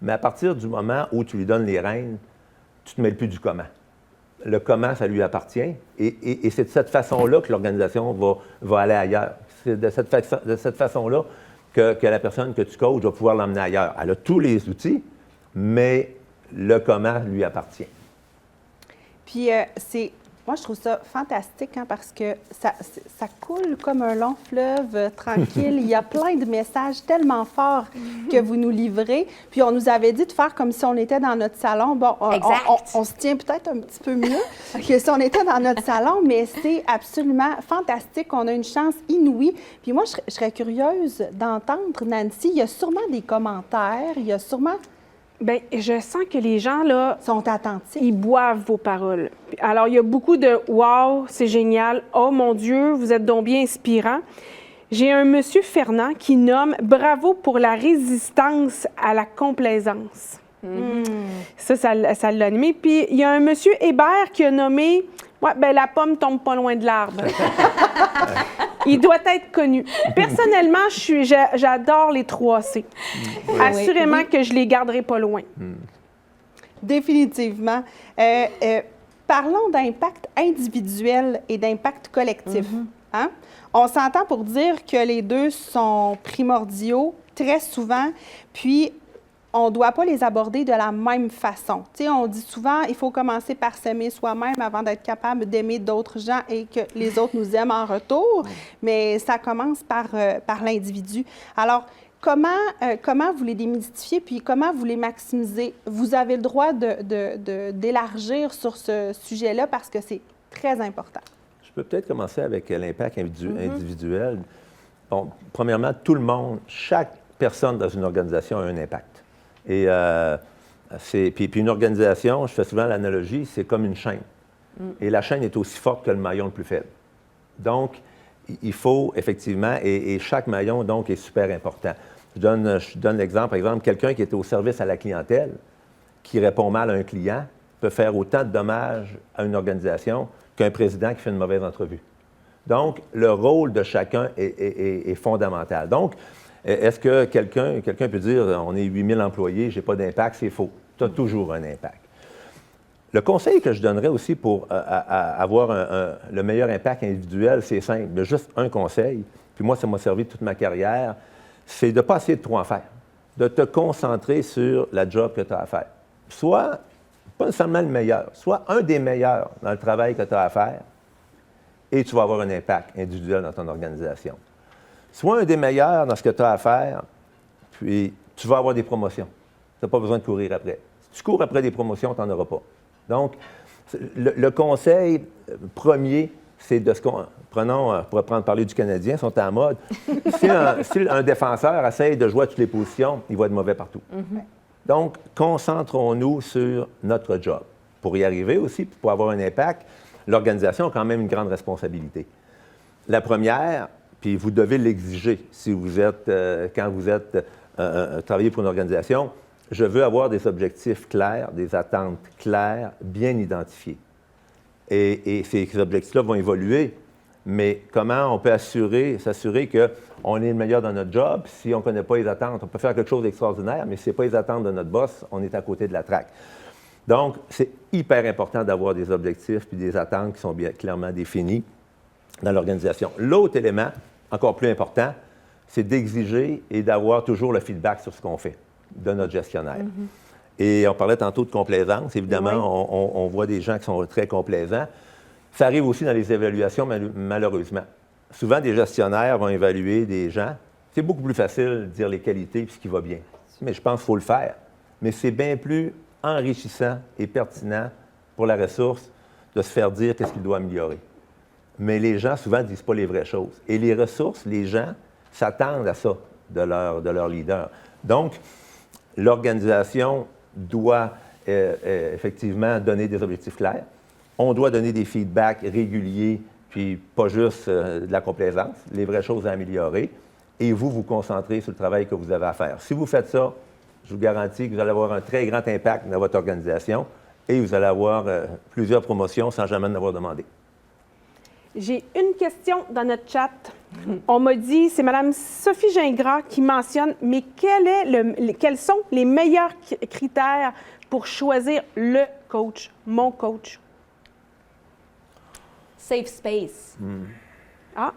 mais à partir du moment où tu lui donnes les rênes, tu ne te mêles plus du comment. Le comment, ça lui appartient, et c'est de cette façon-là que l'organisation va aller ailleurs. C'est de cette façon-là que la personne que tu coaches va pouvoir l'emmener ailleurs. Elle a tous les outils, mais le comment lui appartient. Puis, moi, je trouve ça fantastique parce que ça coule comme un long fleuve tranquille. Il y a plein de messages tellement forts que vous nous livrez. Puis, on nous avait dit de faire comme si on était dans notre salon. Bon, on se tient peut-être un petit peu mieux que si on était dans notre salon, mais c'est absolument fantastique. On a une chance inouïe. Puis moi, je serais curieuse d'entendre, Nancy, il y a sûrement des commentaires, il y a sûrement... Bien, je sens que les gens, là, sont attentifs. Ils boivent vos paroles. Alors, il y a beaucoup de « Wow, c'est génial! Oh mon Dieu, vous êtes donc bien inspirant! » J'ai un monsieur Fernand qui nomme « Bravo pour la résistance à la complaisance. Ça l'a animé. Puis, il y a un monsieur Hébert qui a nommé « Ouais, ben la pomme tombe pas loin de l'arbre. » Il doit être connu. Personnellement, j'adore les 3 C. Assurément que je les garderai pas loin. Définitivement. Parlons d'impact individuel et d'impact collectif. Hein? On s'entend pour dire que les deux sont primordiaux très souvent, puis on ne doit pas les aborder de la même façon. Tu sais, on dit souvent, il faut commencer par s'aimer soi-même avant d'être capable d'aimer d'autres gens et que les autres nous aiment en retour, mais ça commence par l'individu. Alors, comment vous les démystifiez, puis comment vous les maximisez? Vous avez le droit d'élargir sur ce sujet-là parce que c'est très important. Je peux peut-être commencer avec l'impact individuel. Bon, premièrement, tout le monde, chaque personne dans une organisation a un impact. Et puis une organisation, je fais souvent l'analogie, c'est comme une chaîne. Et la chaîne est aussi forte que le maillon le plus faible. Donc, il faut effectivement, et chaque maillon, donc, est super important. Je donne l'exemple, par exemple, quelqu'un qui est au service à la clientèle, qui répond mal à un client, peut faire autant de dommages à une organisation qu'un président qui fait une mauvaise entrevue. Donc, le rôle de chacun est fondamental. Donc, est-ce que quelqu'un peut dire « on est 8000 employés, je n'ai pas d'impact », c'est faux. Tu as toujours un impact. Le conseil que je donnerais aussi pour avoir le meilleur impact individuel, c'est simple. Il y a juste un conseil, puis moi, ça m'a servi toute ma carrière, c'est de ne pas essayer de trop en faire, de te concentrer sur la job que tu as à faire. Soit, pas nécessairement le meilleur, soit un des meilleurs dans le travail que tu as à faire, et tu vas avoir un impact individuel dans ton organisation. Soit un des meilleurs dans ce que tu as à faire, puis tu vas avoir des promotions. Tu n'as pas besoin de courir après. Si tu cours après des promotions, tu n'en auras pas. Donc, le conseil premier, c'est de ce qu'on... Prenons, pour parler du Canadien, ils sont à la mode. Si un défenseur essaye de jouer à toutes les positions, il va être mauvais partout. Donc, concentrons-nous sur notre job. Pour y arriver aussi, pour avoir un impact, l'organisation a quand même une grande responsabilité. La première, puis vous devez l'exiger si vous êtes, quand vous êtes travaillez pour une organisation, je veux avoir des objectifs clairs, des attentes claires, bien identifiées. Et ces objectifs-là vont évoluer, mais comment on peut s'assurer qu'on est le meilleur dans notre job si on ne connaît pas les attentes? On peut faire quelque chose d'extraordinaire, mais si ce n'est pas les attentes de notre boss, on est à côté de la traque. Donc, c'est hyper important d'avoir des objectifs puis des attentes qui sont bien clairement définis dans l'organisation. L'autre élément, encore plus important, c'est d'exiger et d'avoir toujours le feedback sur ce qu'on fait de notre gestionnaire. Et on parlait tantôt de complaisance. Évidemment, on voit des gens qui sont très complaisants. Ça arrive aussi dans les évaluations, malheureusement. Souvent, des gestionnaires vont évaluer des gens. C'est beaucoup plus facile de dire les qualités et ce qui va bien. Mais je pense qu'il faut le faire. Mais c'est bien plus enrichissant et pertinent pour la ressource de se faire dire qu'est-ce qu'il doit améliorer. Mais les gens, souvent, ne disent pas les vraies choses. Et les ressources, les gens, s'attendent à ça de leur leader. Donc, l'organisation doit effectivement donner des objectifs clairs. On doit donner des feedbacks réguliers, puis pas juste de la complaisance, les vraies choses à améliorer. Et vous concentrez sur le travail que vous avez à faire. Si vous faites ça, je vous garantis que vous allez avoir un très grand impact dans votre organisation et vous allez avoir plusieurs promotions sans jamais en avoir demandé. J'ai une question dans notre chat. On m'a dit, c'est Mme Sophie Gingras qui mentionne, mais quels sont les meilleurs critères pour choisir le coach, mon coach? Safe space. Ah.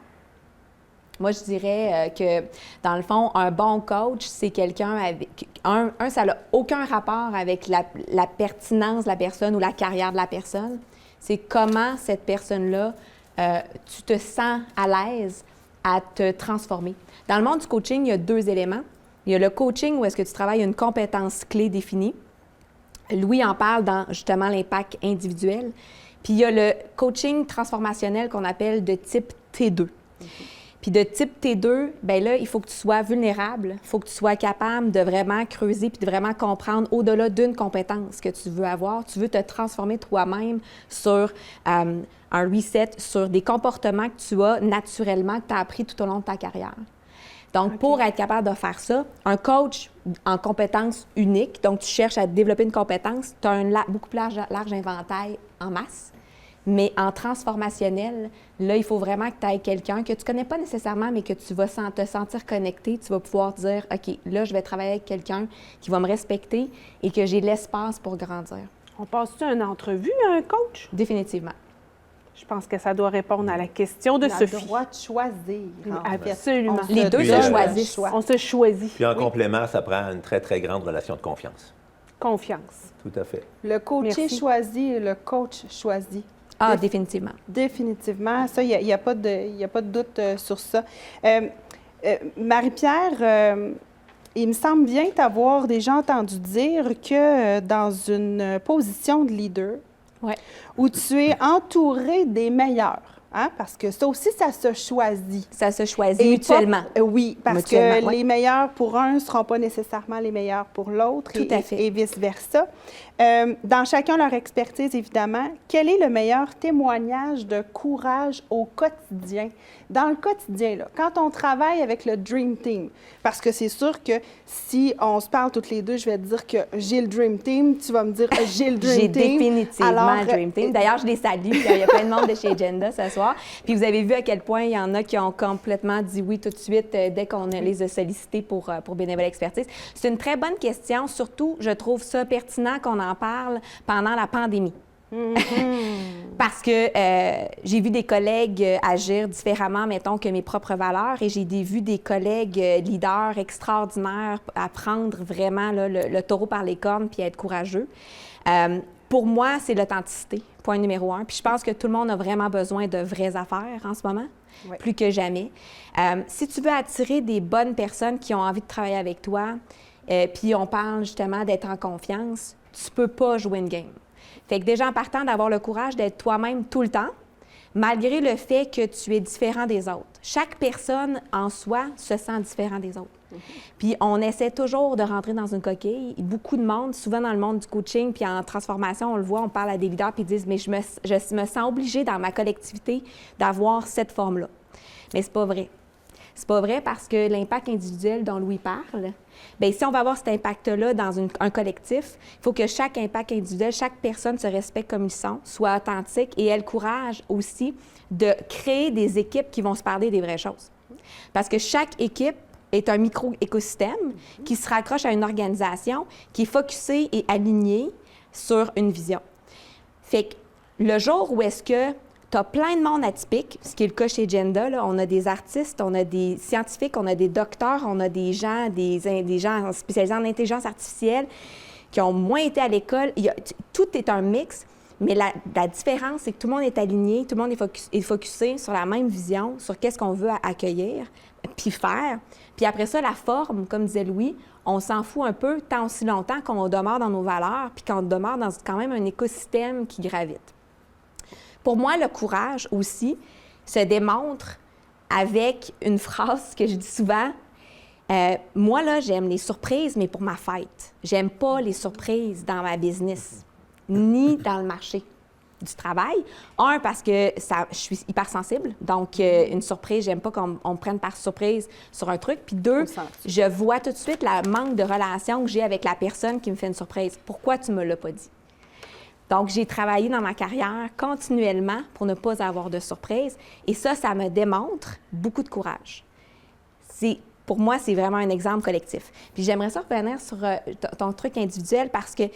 Moi, je dirais que, dans le fond, un bon coach, c'est quelqu'un avec... ça n'a aucun rapport avec la pertinence de la personne ou la carrière de la personne. C'est comment cette personne-là, tu te sens à l'aise à te transformer. Dans le monde du coaching, il y a deux éléments. Il y a le coaching où est-ce que tu travailles une compétence clé définie. Louis en parle dans, justement, l'impact individuel. Puis il y a le coaching transformationnel qu'on appelle de type T2. Puis de type T2, bien là, il faut que tu sois vulnérable, il faut que tu sois capable de vraiment creuser puis de vraiment comprendre au-delà d'une compétence que tu veux avoir. Tu veux te transformer toi-même sur un reset, sur des comportements que tu as naturellement, que tu as appris tout au long de ta carrière. Donc, pour être capable de faire ça, un coach en compétences uniques, donc tu cherches à développer une compétence, tu as un beaucoup plus large inventaire en masse. Mais en transformationnel, là, il faut vraiment que tu aies quelqu'un que tu connais pas nécessairement, mais que tu vas te sentir connecté. Tu vas pouvoir dire, OK, là, je vais travailler avec quelqu'un qui va me respecter et que j'ai l'espace pour grandir. On passe-tu une entrevue à un coach? Définitivement. Je pense que ça doit répondre à la question de On a Sophie. le droit de choisir. en fait. Absolument. On Les se deux donne se le choisissent. choix. On se choisit. Puis en complément, ça prend une très, très grande relation de confiance. Confiance. Tout à fait. Le coaché Merci. choisit et le coach choisit. Ah, définitivement. Définitivement. Ça, il n'y a pas de doute sur ça. Marie-Pierre, il me semble bien t'avoir déjà entendu dire que dans une position de leader, Ouais. où tu es entouré des meilleurs, hein, parce que ça aussi, ça se choisit. Ça se choisit Et mutuellement. Oui, parce Mutuellement, que ouais. les meilleurs pour un ne seront pas nécessairement les meilleurs pour l'autre Tout à fait. et vice-versa. Dans chacun leur expertise, évidemment, quel est le meilleur témoignage de courage au quotidien? Dans le quotidien, là, quand on travaille avec le Dream Team, parce que c'est sûr que si on se parle toutes les deux, je vais te dire que j'ai le Dream Team, tu vas me dire j'ai le Dream J'ai Team. définitivement Alors, le Dream Team. D'ailleurs, je les salue. Il y a plein de monde de chez Agenda ce soir. Puis vous avez vu à quel point il y en a qui ont complètement dit oui tout de suite dès qu'on les a sollicités pour Bénévole Expertise. C'est une très bonne question. Surtout, je trouve ça pertinent qu'on en parle pendant la pandémie. Parce que j'ai vu des collègues agir différemment, mettons, que mes propres valeurs, et j'ai vu des collègues leaders extraordinaires à prendre vraiment là, le taureau par les cornes puis à être courageux. Pour moi, c'est l'authenticité, point numéro 1. Puis je pense que tout le monde a vraiment besoin de vraies affaires en ce moment, Oui. plus que jamais. Si tu veux attirer des bonnes personnes qui ont envie de travailler avec toi, puis on parle justement d'être en confiance, tu peux pas jouer une game. Fait que déjà en partant d'avoir le courage d'être toi-même tout le temps, malgré le fait que tu es différent des autres. Chaque personne en soi se sent différent des autres. Puis on essaie toujours de rentrer dans une coquille. Beaucoup de monde, souvent dans le monde du coaching puis en transformation, on le voit, on parle à des leaders puis ils disent « mais je me sens obligée dans ma collectivité d'avoir cette forme-là ». Mais c'est pas vrai. C'est pas vrai parce que l'impact individuel dont Louis parle, bien, si on va avoir cet impact-là dans un collectif, il faut que chaque impact individuel, chaque personne se respecte comme ils sont, soit authentique et ait le courage aussi de créer des équipes qui vont se parler des vraies choses. Parce que chaque équipe est un micro-écosystème qui se raccroche à une organisation qui est focusée et alignée sur une vision. Fait que le jour où est-ce que tu as plein de monde atypique, ce qui est le cas chez Agenda, là, on a des artistes, on a des scientifiques, on a des docteurs, on a des gens spécialisés en intelligence artificielle qui ont moins été à l'école. Tout est un mix, mais la différence, c'est que tout le monde est aligné, tout le monde est focusé sur la même vision, sur qu'est-ce qu'on veut accueillir, puis faire. Puis après ça, la forme, comme disait Louis, on s'en fout un peu tant aussi longtemps qu'on demeure dans nos valeurs, puis qu'on demeure dans quand même un écosystème qui gravite. Pour moi, le courage aussi se démontre avec une phrase que je dis souvent. Moi, là, j'aime les surprises, mais pour ma fête. J'aime pas les surprises dans ma business, ni dans le marché du travail. Un, parce que je suis hypersensible, donc une surprise, j'aime pas qu'on me prenne par surprise sur un truc. Puis deux, je vois tout de suite le manque de relation que j'ai avec la personne qui me fait une surprise. Pourquoi tu me l'as pas dit? Donc, j'ai travaillé dans ma carrière continuellement pour ne pas avoir de surprise. Et ça me démontre beaucoup de courage. Pour moi, c'est vraiment un exemple collectif. Puis j'aimerais ça revenir sur ton truc individuel parce que, tu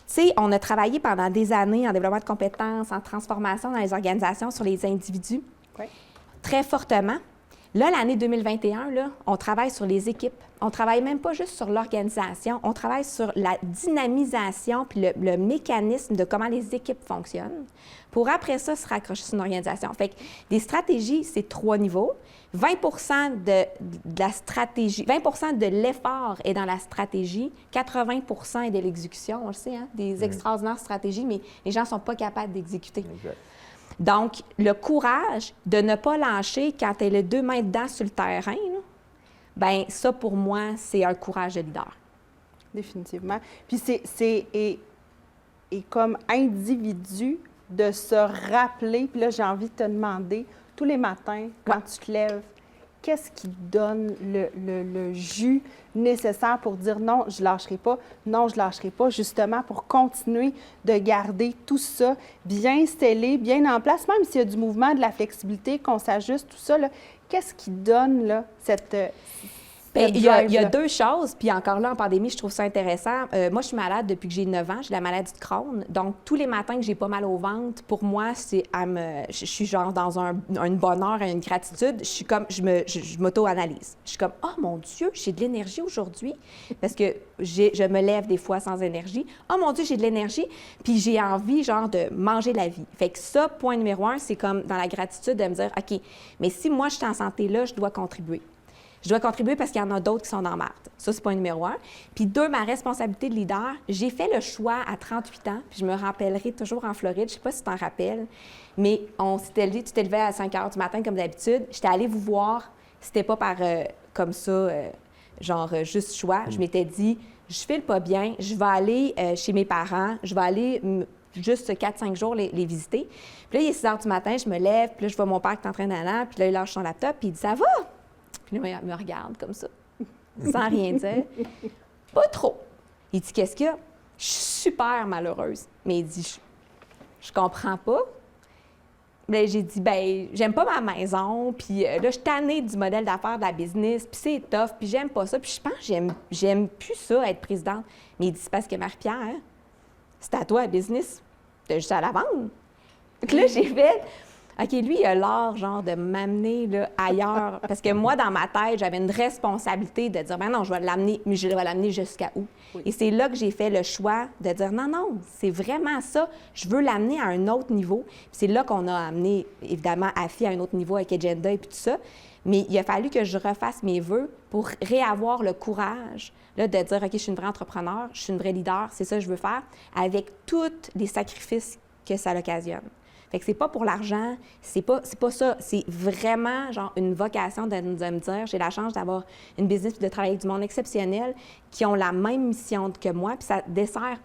sais, on a travaillé pendant des années en développement de compétences, en transformation dans les organisations sur les individus, très fortement. Là, l'année 2021, là, on travaille sur les équipes. On ne travaille même pas juste sur l'organisation, on travaille sur la dynamisation puis le mécanisme de comment les équipes fonctionnent pour après ça se raccrocher sur une organisation. Fait que des stratégies, c'est 3 niveaux. 20 de la stratégie, 20 de l'effort est dans la stratégie, 80 est de l'exécution. On le sait, hein, des extraordinaires stratégies, mais les gens ne sont pas capables d'exécuter. Exact. Donc, le courage de ne pas lâcher quand elle est 2 mains dedans sur le terrain, là, bien, ça, pour moi, c'est un courage de leader. Définitivement. Puis c'est comme individu de se rappeler, puis là, j'ai envie de te demander, tous les matins, quand tu te lèves, qu'est-ce qui donne le jus nécessaire pour dire non, je lâcherai pas, non, je lâcherai pas, justement pour continuer de garder tout ça bien scellé, bien en place, même s'il y a du mouvement, de la flexibilité, qu'on s'ajuste, tout ça, là, qu'est-ce qui donne là, cette Bien, il y a drive-là? deux choses, puis encore là, en pandémie, je trouve ça intéressant. Moi, je suis malade depuis que j'ai 9 ans, j'ai la maladie de Crohn. Donc, tous les matins que j'ai pas mal au ventre, pour moi, je suis genre dans un bonheur, une gratitude. Je suis comme, je m'auto-analyse. Je suis comme, oh mon Dieu, j'ai de l'énergie aujourd'hui, parce que je me lève des fois sans énergie. Oh mon Dieu, j'ai de l'énergie, puis j'ai envie, genre, de manger la vie. Fait que ça, point numéro 1, c'est comme dans la gratitude de me dire, OK, mais si moi, je suis en santé là, je dois contribuer. Je dois contribuer parce qu'il y en a d'autres qui sont dans marde. Ça, c'est point numéro 1. Puis 2, ma responsabilité de leader. J'ai fait le choix à 38 ans, puis je me rappellerai toujours en Floride, je ne sais pas si tu t'en rappelles, mais on s'était levé, tu t'es levé à 5 heures du matin comme d'habitude. J'étais allée vous voir, c'était pas par comme ça, juste choix. Je m'étais dit, je file pas bien, je vais aller chez mes parents, je vais aller juste 4-5 jours les visiter. Puis là, il est 6 heures du matin, je me lève, puis là, je vois mon père qui est en train d'aller, puis là, il lâche son laptop, puis il dit, ça va? Puis là, il me regarde comme ça, sans rien dire. Pas trop. Il dit, qu'est-ce qu'il y a? Je suis super malheureuse. Mais il dit, je comprends pas. Mais j'ai dit, ben j'aime pas ma maison, puis là, je suis tannée du modèle d'affaires de la business, puis c'est tough, puis j'aime pas ça, puis je pense que j'aime plus ça, être présidente. Mais il dit, c'est parce que Marie-Pierre, hein, c'est à toi, la business. T'as juste à la vendre. Donc là, j'ai fait... OK, lui, il a l'art, genre, de m'amener là, ailleurs. Parce que moi, dans ma tête, j'avais une responsabilité de dire, ben non, je vais l'amener, mais je vais l'amener jusqu'à où? Oui. Et c'est là que j'ai fait le choix de dire, non, non, c'est vraiment ça. Je veux l'amener à un autre niveau. Puis c'est là qu'on a amené, évidemment, AFI à un autre niveau avec Agenda et puis tout ça. Mais il a fallu que je refasse mes vœux pour réavoir le courage là, de dire, OK, je suis une vraie entrepreneur, je suis une vraie leader, c'est ça que je veux faire, avec tous les sacrifices que ça l'occasionne. Fait que c'est pas pour l'argent, c'est pas ça. C'est vraiment, genre, une vocation de me dire, j'ai la chance d'avoir une business et de travailler avec du monde exceptionnel qui ont la même mission que moi, puis ça dessert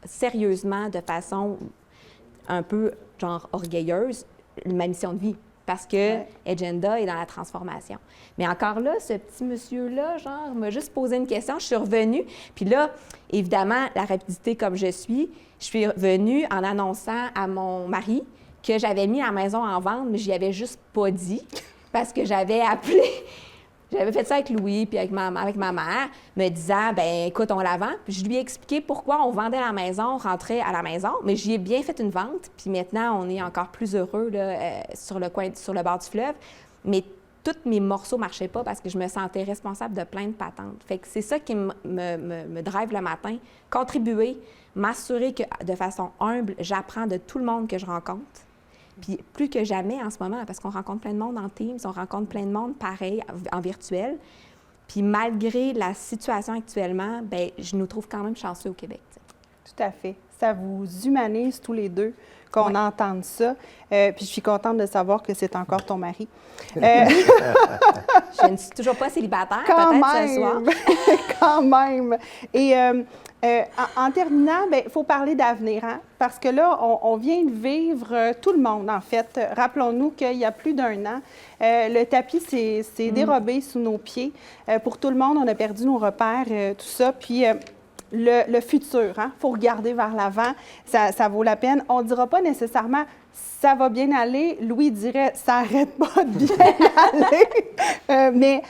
sérieusement, de façon un peu, genre, orgueilleuse, ma mission de vie. Parce que Agenda est dans la transformation. Mais encore là, ce petit monsieur-là, genre, m'a juste posé une question. Je suis revenue. Puis là, évidemment, la rapidité comme je suis revenue en annonçant à mon mari que j'avais mis la maison en vente, mais je n'y avais juste pas dit parce que j'avais appelé. J'avais fait ça avec Louis puis avec ma mère, me disant, ben écoute, on la vend. Puis je lui ai expliqué pourquoi on vendait la maison, on rentrait à la maison, mais j'y ai bien fait une vente. Puis maintenant, on est encore plus heureux là, sur le bord du fleuve. Mais tous mes morceaux ne marchaient pas parce que je me sentais responsable de plein de patentes. Fait que c'est ça qui me drive le matin, contribuer, m'assurer que de façon humble, j'apprends de tout le monde que je rencontre. Puis plus que jamais en ce moment, parce qu'on rencontre plein de monde en Teams, on rencontre plein de monde pareil en virtuel. Puis malgré la situation actuellement, bien, je nous trouve quand même chanceux au Québec. T'sais. Tout à fait. Ça vous humanise tous les deux qu'on entende ça. Puis je suis contente de savoir que c'est encore ton mari. Je ne suis toujours pas célibataire, quand peut-être même. ce soir. Quand même. Et en terminant, il faut parler d'avenir, hein? Parce que là, on vient de vivre, tout le monde, en fait. Rappelons-nous qu'il y a plus d'1 an, le tapis s'est dérobé sous nos pieds. Pour tout le monde, on a perdu nos repères, tout ça. Puis le futur, il faut regarder vers l'avant, ça vaut la peine. On ne dira pas nécessairement ça va bien aller. Louis dirait ça n'arrête pas de bien aller. Mais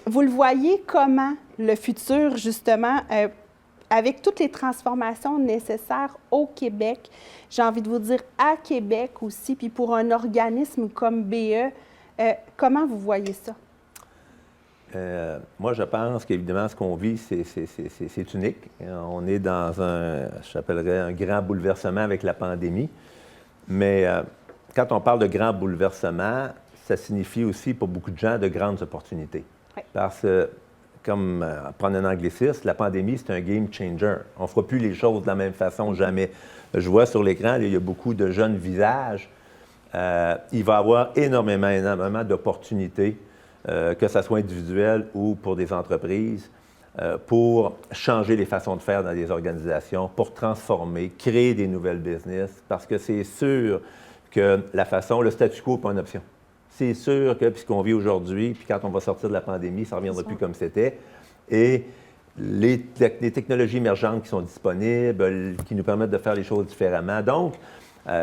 vous le voyez comment le futur, justement, avec toutes les transformations nécessaires au Québec, j'ai envie de vous dire à Québec aussi, puis pour un organisme comme BE, comment vous voyez ça? Moi, je pense qu'évidemment, ce qu'on vit, c'est unique. On est dans j'appellerais un grand bouleversement avec la pandémie. Mais quand on parle de grand bouleversement, ça signifie aussi pour beaucoup de gens de grandes opportunités. Oui. Parce que, comme prendre un anglicisme, la pandémie, c'est un game changer. On ne fera plus les choses de la même façon jamais. Je vois sur l'écran, il y a beaucoup de jeunes visages. Il va y avoir énormément d'opportunités. Que ce soit individuel ou pour des entreprises, pour changer les façons de faire dans des organisations, pour transformer, créer des nouvelles business, parce que c'est sûr que le statu quo n'est pas une option. c'est sûr que, puis ce qu'on vit aujourd'hui, puis quand on va sortir de la pandémie, ça ne reviendra plus comme c'était. Et les technologies émergentes qui sont disponibles, qui nous permettent de faire les choses différemment. Donc,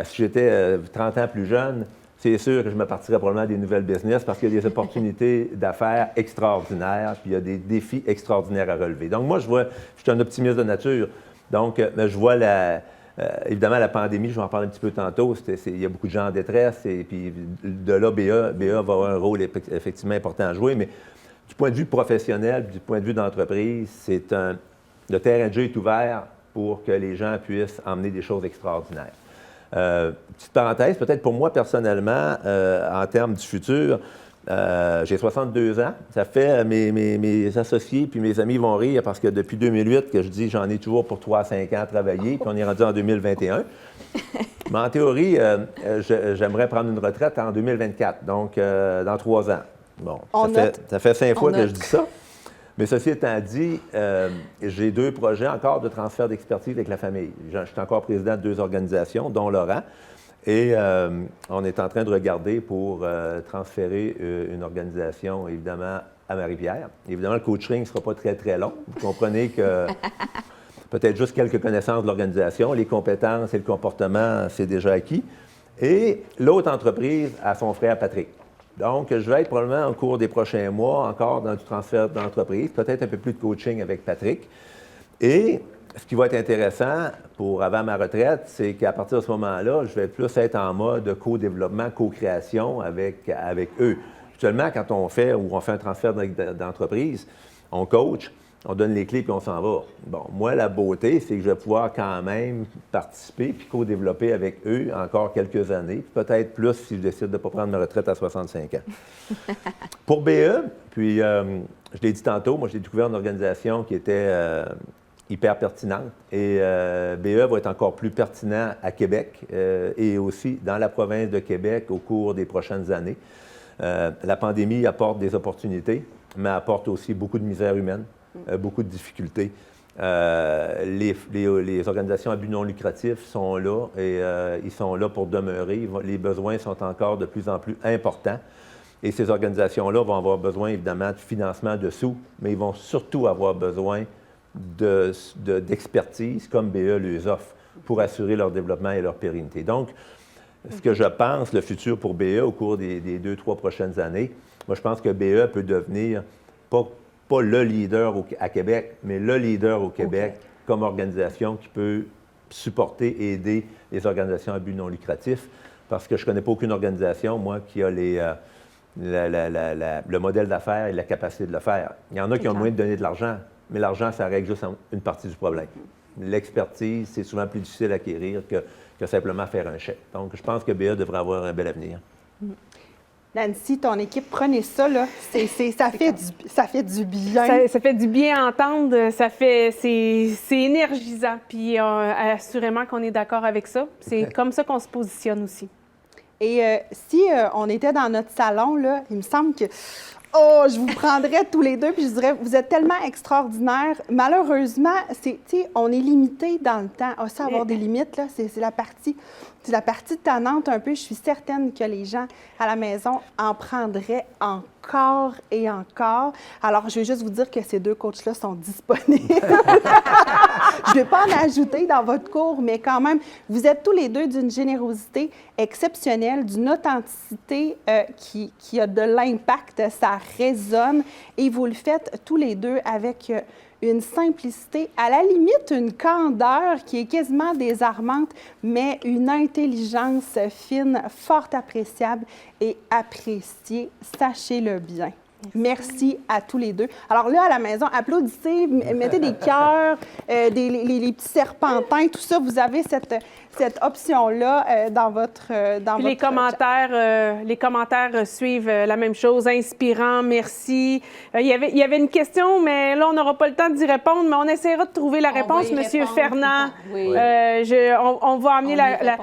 si j'étais 30 ans plus jeune, c'est sûr que je me partirais probablement à des nouvelles business parce qu'il y a des opportunités d'affaires extraordinaires, puis il y a des défis extraordinaires à relever. Donc, moi, je suis un optimiste de nature. Donc, je vois évidemment, la pandémie, je vais en parler un petit peu tantôt, il y a beaucoup de gens en détresse, et puis de là, BA va avoir un rôle effectivement important à jouer, mais du point de vue professionnel, du point de vue d'entreprise, le terrain de jeu est ouvert pour que les gens puissent emmener des choses extraordinaires. Petite parenthèse, peut-être pour moi personnellement, en termes du futur, j'ai 62 ans. Ça fait, mes associés puis mes amis vont rire parce que depuis 2008 que je dis j'en ai toujours pour 3 à 5 ans à travailler, puis on est rendu en 2021. Mais en théorie, j'aimerais prendre une retraite en 2024, donc dans 3 ans. Bon, ça fait 5 fois que je dis ça. Mais ceci étant dit, j'ai 2 projets encore de transfert d'expertise avec la famille. Je suis encore président de 2 organisations, dont Laurent. Et on est en train de regarder pour transférer une organisation, évidemment, à Marie-Pierre. Évidemment, le coaching ne sera pas très, très long. Vous comprenez que peut-être juste quelques connaissances de l'organisation, les compétences et le comportement, c'est déjà acquis. Et l'autre entreprise a son frère Patrick. Donc, je vais être probablement au cours des prochains mois encore dans du transfert d'entreprise, peut-être un peu plus de coaching avec Patrick. Et ce qui va être intéressant pour avant ma retraite, c'est qu'à partir de ce moment-là, je vais plus être en mode co-développement, co-création avec eux. Actuellement, quand on fait un transfert d'entreprise, on coach, on donne les clés puis on s'en va. Bon, moi, la beauté, c'est que je vais pouvoir quand même participer puis co-développer avec eux encore quelques années, peut-être plus si je décide de ne pas prendre ma retraite à 65 ans. Pour BE, puis je l'ai dit tantôt, moi j'ai découvert une organisation qui était hyper pertinente et BE va être encore plus pertinent à Québec et aussi dans la province de Québec au cours des prochaines années. La pandémie apporte des opportunités, mais apporte aussi beaucoup de misère humaine. Beaucoup de difficultés. Les organisations à but non lucratif sont là et ils sont là pour demeurer. Les besoins sont encore de plus en plus importants. Et ces organisations-là vont avoir besoin, évidemment, de financement de sous, mais ils vont surtout avoir besoin d'expertise, comme BE les offre, pour assurer leur développement et leur pérennité. Donc, ce que je pense, le futur pour BE au cours des 2-3 prochaines années, moi, je pense que BE peut devenir pas le leader à Québec, mais le leader au Québec comme organisation qui peut supporter et aider les organisations à but non lucratif, parce que je ne connais pas aucune organisation, moi, qui a le modèle d'affaires et la capacité de le faire. Il y en a qui ont le moyen de donner de l'argent, mais l'argent, ça règle juste une partie du problème. L'expertise, c'est souvent plus difficile à acquérir que simplement faire un chèque. Donc, je pense que BE devrait avoir un bel avenir. Nancy, ton équipe, prenez ça, là. Ça fait du bien. Ça fait du bien à entendre. C'est énergisant. Puis assurément qu'on est d'accord avec ça. C'est comme ça qu'on se positionne aussi. Et si on était dans notre salon, là, il me semble que je vous prendrais tous les deux, puis je dirais, vous êtes tellement extraordinaires. Malheureusement, on est limité dans le temps. Ça, avoir des limites, là, c'est la partie tannante un peu. Je suis certaine que les gens à la maison en prendraient encore et encore. Alors, je vais juste vous dire que ces 2 coachs-là sont disponibles. Je ne vais pas en ajouter dans votre cours, mais quand même, vous êtes tous les deux d'une générosité exceptionnelle, d'une authenticité qui a de l'impact, ça résonne, et vous le faites tous les deux avec une simplicité, à la limite une candeur qui est quasiment désarmante, mais une intelligence fine, fort appréciable et appréciée, sachez-le bien. Merci à tous les deux. Alors là, à la maison, applaudissez, mettez des cœurs, les petits serpentins, tout ça. Vous avez cette option-là dans votre les commentaires suivent la même chose. Inspirant, merci. Il y avait une question, mais là, on n'aura pas le temps d'y répondre, mais on essaiera de trouver la réponse, Monsieur Fernand. Oui. On va amener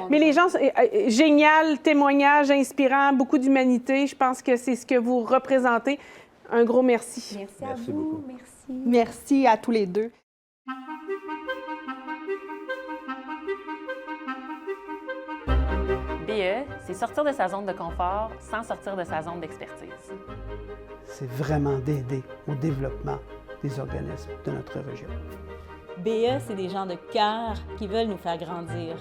mais les gens, génial, témoignage inspirant, beaucoup d'humanité. Je pense que c'est ce que vous représentez. Un gros merci. Merci à vous. Beaucoup. Merci. Merci à tous les deux. BE, c'est C'est sortir de sa zone de confort sans sortir de sa zone d'expertise. C'est vraiment d'aider au développement des organismes de notre région. BE, c'est des gens de cœur qui veulent nous faire grandir.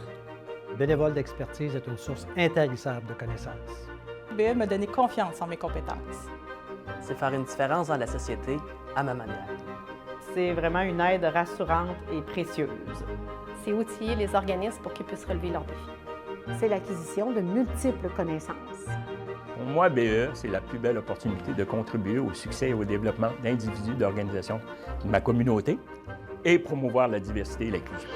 Bénévole d'expertise est une source intarissable de connaissances. BE m'a donné confiance en mes compétences. C'est faire une différence dans la société à ma manière. C'est vraiment une aide rassurante et précieuse. C'est outiller les organismes pour qu'ils puissent relever leurs défis. C'est l'acquisition de multiples connaissances. Pour moi, BE, c'est la plus belle opportunité de contribuer au succès et au développement d'individus, d'organisations de ma communauté et promouvoir la diversité et l'inclusion.